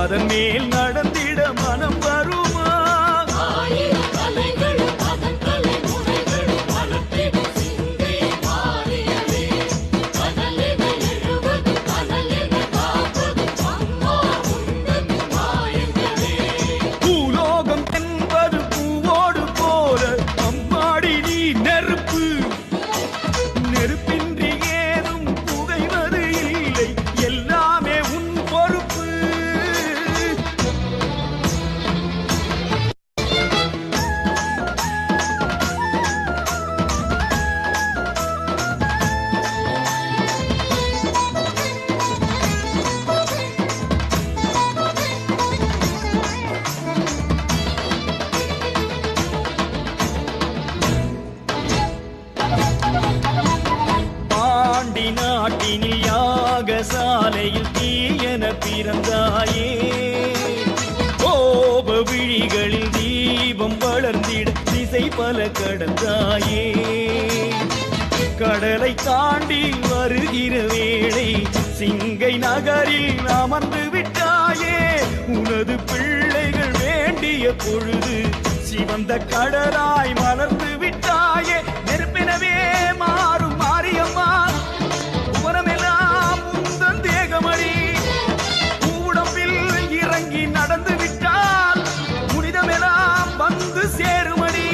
அதன் மேல் நடந்திட மனம் வருமா? பூலோகம் என்பது பூவோடு போல அம்மாடி நீ நெருப்பு. நெருப்பின்றி ஏதும் புகைவது இல்லை, எல்லாமே உன் பொறுப்பு. பாண்டி நாட்டினில் யாகசாலையில் தீயன பிறந்தாயே. கோப விழிகளில் தீபம் வளர்ந்திட திசை பல கடந்தாயே. கடலை தாண்டி வருகிற வேளை சிங்கை நகரில் அமர்ந்து விட்டாயே. உனது பிள்ளைகள் வேண்டிய பொழுது சிவந்த கடலாய் மலர்ந்து விட்டாயே. நெருப்பினவே மாறும் மாரியம்மா, உவனமெல்லாம் உந்தன் தேகமடி. உடம்பில் இறங்கி நடந்து விட்டால் புனிதமெல்லாம் வந்து சேருமடி.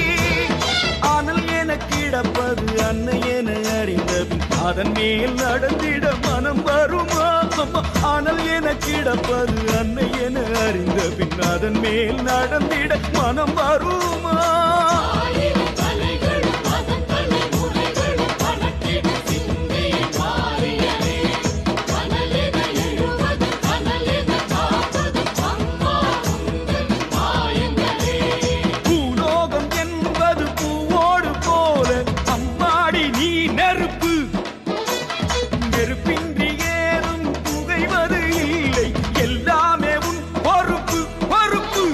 ஆனால் என கிடப்பது அன்னை என அறிந்தபின் அதன் மேல் நடந்திட மனம் வருமா? ஆனால் என கிடப்பது அன்னை என அறிந்தபின் அதன் மேல் நடந்திட மனம் வருமா? பூலோகம் என்பது பூவோடு போல அம்மாடி நீ நெருப்பு. நெருப்பின்றி ஏதும் புகைவது இல்லை, எல்லாமே உன் பொறுப்பு பொறுப்பு.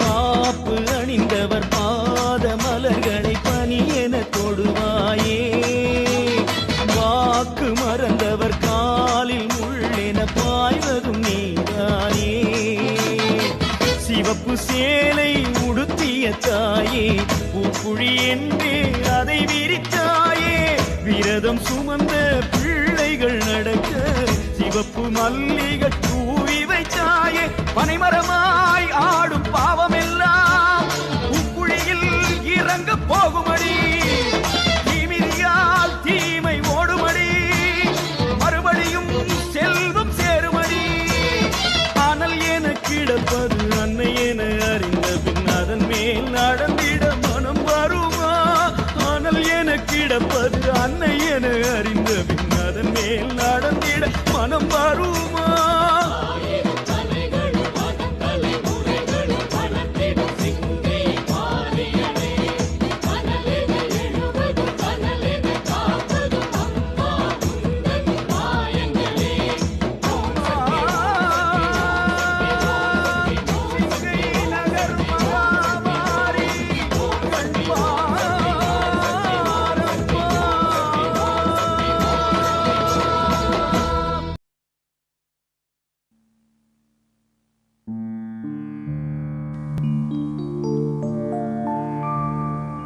காப்பு அணிந்தவர் பாத மலர்களை பனி என தொடுவாயே. வாக்கு மறந்தவர் காலில் முள்ளென பாய்வதும் நீதானே. சிவப்பு சேலை உடுத்திய தாயே, பூக்குழி என்றே அதை விரித்தாயே. விரதம் சுமந்த பிள்ளைகள் நடக்க சிவப்பு மல்லிகை தூவி வைத்தாயே. பனைமரமாய் ஆடும் பாவமெல்லாம் உக்குழியில் இறங்க போகுமடி. தீமிதியால் தீமை ஓடுமடி, மறுபடியும் செல்வம் சேருமடி. ஆனால் என கிடப்பது அன்னை என அறிந்த பின் அதன் மேல் நடந்திட மனம் வருமா? ஆனால் என கிடப்பது அன்னை என அறிந்த பின் அதன் மேல் நடந்திட மனம் வருமா?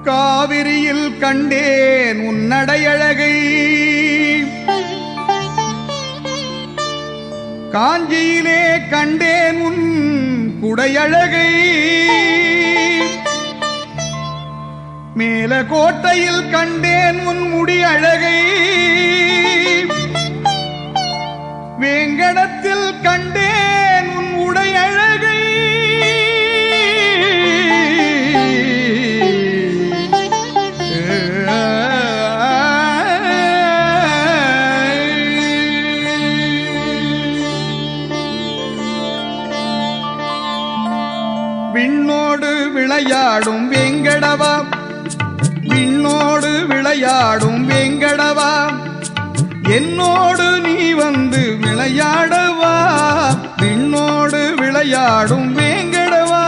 காவிரியில் கண்டேன் உன்னடையழகை, காஞ்சியிலே கண்டேன் உன் குடையழகை, மேலகோட்டையில் கண்டேன் உன் முடி அழகை, வேங்கடத்தில் கண்டேன் உன் உடை அழகை. விண்ணோடு விளையாடும் வேங்கடவா, என்னோடு நீ வந்து விளையாடவா விண்ணோடு விளையாடும் வேங்கடவா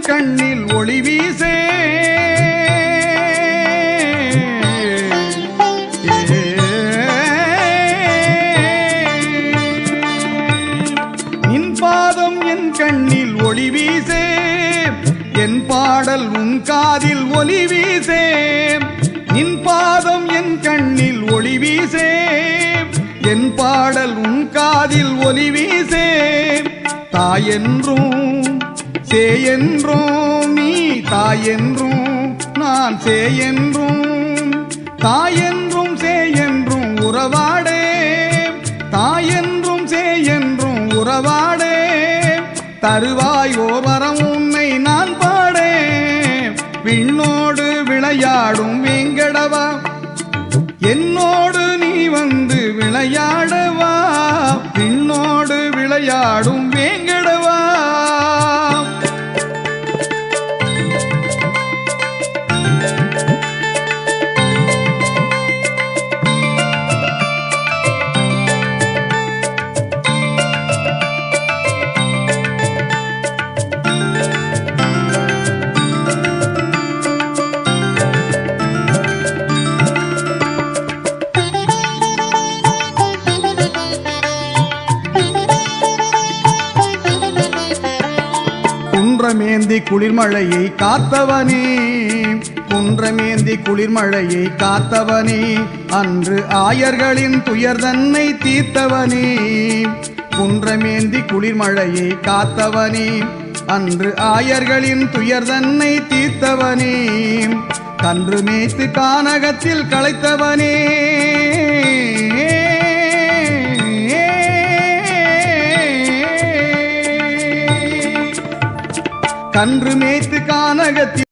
கண்ணில் ஒளி வீசே நின் பாதம் என் கண்ணில் ஒளி வீசே என் பாடல் உன் காதில் ஒலி வீசே நின் பாதம் என் கண்ணில் ஒளி வீசே என் பாடல் உன் காதில் ஒலி வீசே தாயென்றும் சேயென்றும் நீ தாயென்றும் நான் சேயென்றும் தாயென்றும் சேயென்றும் உறவாடே தாயென்றும் சேயென்றும் உறவாடே தருவாய் ஓர் வரம் உன்னை நான் பாடே விண்ணோடு விளையாடும் வேங்கடவா என்னோடு நீ வந்து விளையாடவா விண்ணோடு விளையாடும் வேங்கடவா குன்றமேந்தி குளிர்மழையை காத்தவனே குன்றமேந்தி குளிர்மழையை காத்தவனே அன்று ஆயர்களின் துயர் தன்னை தீர்த்தவனே குன்றமேந்தி குளிர்மழையை காத்தவனே அன்று ஆயர்களின் துயர் தன்னை தீர்த்தவனே கன்று மேய்த்து கானகத்தில் களைத்தவனே கன்று மேய்த்து கானகத்தில்